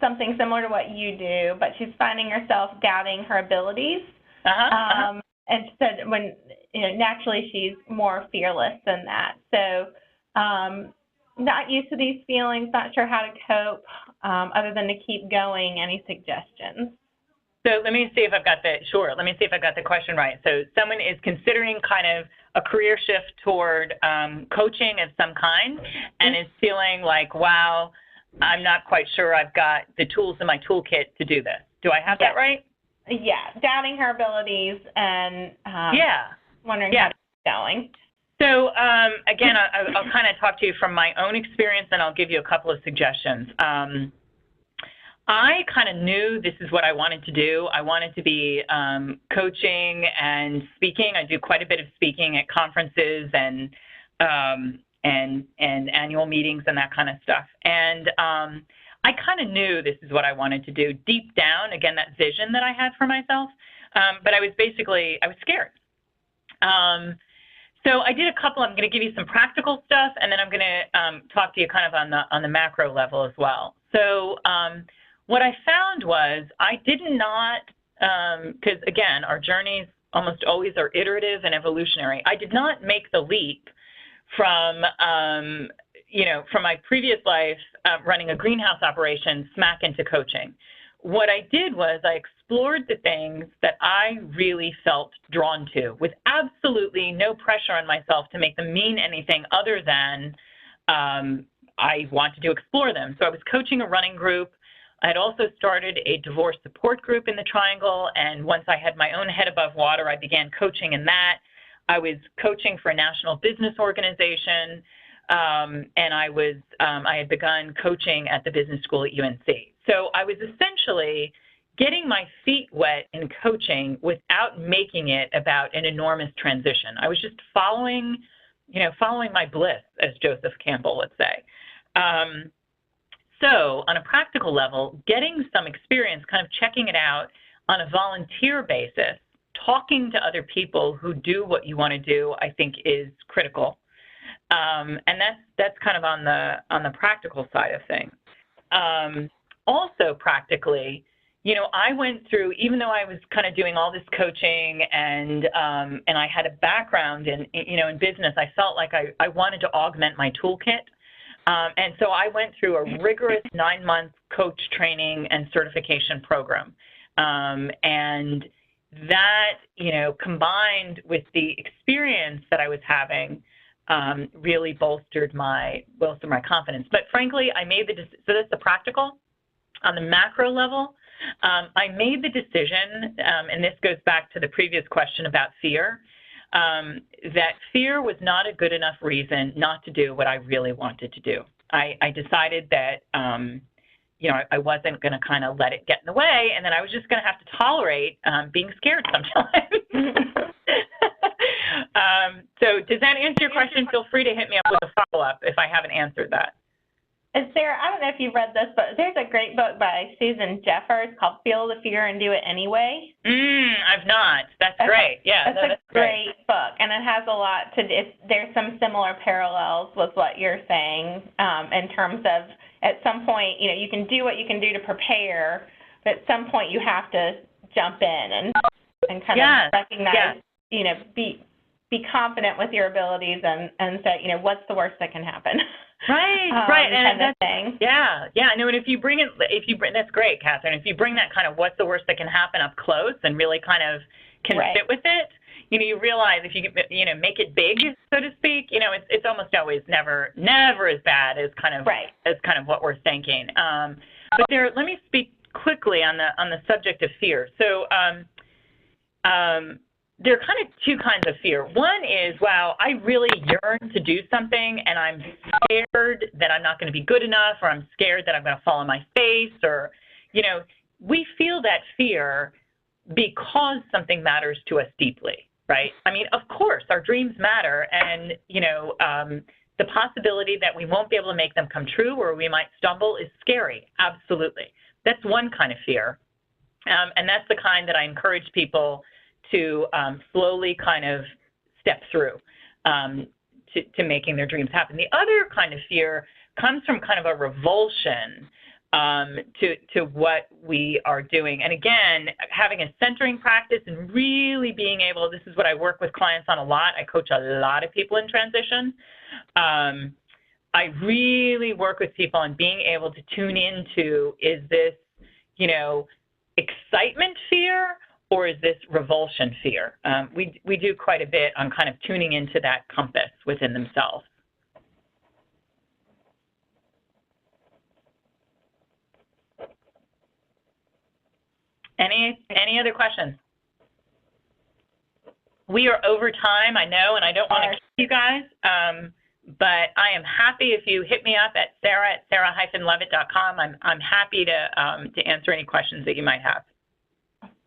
something similar to what you do, but she's finding herself doubting her abilities. And she said when naturally she's more fearless than that. So not used to these feelings, not sure how to cope other than to keep going. Any suggestions? So let me see if I've got the question right. So someone is considering kind of a career shift toward coaching of some kind and is feeling like, wow, I'm not quite sure I've got the tools in my toolkit to do this. Do I have that right? Yeah, doubting her abilities and wondering how to keep going. So again, I'll kind of talk to you from my own experience, and I'll give you a couple of suggestions. I kind of knew this is what I wanted to do. I wanted to be coaching and speaking. I do quite a bit of speaking at conferences and annual meetings and that kind of stuff. And I kind of knew this is what I wanted to do deep down, again, that vision that I had for myself, but I was scared. So I did a couple. I'm going to give you some practical stuff, and then I'm going to talk to you kind of on the macro level as well. So what I found was I did not, because again, our journeys almost always are iterative and evolutionary. I did not make the leap from, from my previous life running a greenhouse operation smack into coaching. What I did was I explored the things that I really felt drawn to with absolutely no pressure on myself to make them mean anything other than I wanted to explore them. So I was coaching a running group. I had also started a divorce support group in the Triangle, and once I had my own head above water, I began coaching in that. I was coaching for a national business organization, and I had begun coaching at the business school at UNC. So I was essentially getting my feet wet in coaching without making it about an enormous transition. I was just following my bliss, as Joseph Campbell would say. So on a practical level, getting some experience, kind of checking it out on a volunteer basis, talking to other people who do what you want to do, I think is critical. And that's kind of on the practical side of things. Also practically, I went through, even though I was kind of doing all this coaching and I had a background in business, I felt like I wanted to augment my toolkit. And so I went through a rigorous 9-month coach training and certification program. And that, combined with the experience that I was having, really bolstered my confidence. But frankly, so that's the practical. On the macro level, I made the decision, and this goes back to the previous question about fear, that fear was not a good enough reason not to do what I really wanted to do. I decided that, I wasn't going to kind of let it get in the way, and then I was just going to have to tolerate being scared sometimes. So does that answer your question? Feel free to hit me up with a follow-up if I haven't answered that. And Sarah, I don't know if you've read this, but there's a great book by Susan Jeffers called Feel the Fear and Do It Anyway. I've not. That's great. Yeah, that's a great book, and it has a lot to do. There's some similar parallels with what you're saying in terms of at some point, you can do what you can do to prepare, but at some point you have to jump in and kind of recognize, be confident with your abilities and say, what's the worst that can happen? Right, and that's thing. Yeah. No, and if you bring that's great, Catherine. If you bring that kind of what's the worst that can happen up close and really kind of can sit with it, you realize if you make it big, so to speak, it's almost always never as bad as kind of what we're thinking. But let me speak quickly on the subject of fear. So. There are kind of two kinds of fear. One is, wow, I really yearn to do something, and I'm scared that I'm not going to be good enough, or I'm scared that I'm going to fall on my face, or, we feel that fear because something matters to us deeply, right? I mean, of course, our dreams matter, and, the possibility that we won't be able to make them come true or we might stumble is scary, absolutely. That's one kind of fear, and that's the kind that I encourage people to slowly kind of step through to making their dreams happen. The other kind of fear comes from kind of a revulsion to what we are doing. And again, having a centering practice and really being able, this is what I work with clients on a lot. I coach a lot of people in transition. I really work with people on being able to tune into, is this, excitement fear, or is this revulsion fear? We do quite a bit on kind of tuning into that compass within themselves. Any other questions? We are over time, I know, and I don't want to keep you guys, but I am happy if you hit me up at sarah-levitt.com. I'm happy to answer any questions that you might have.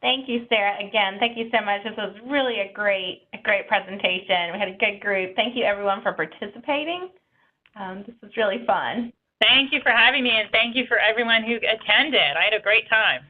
Thank you, Sarah. Again, thank you so much. This was really a great presentation. We had a good group. Thank you, everyone, for participating. This was really fun. Thank you for having me, and thank you for everyone who attended. I had a great time.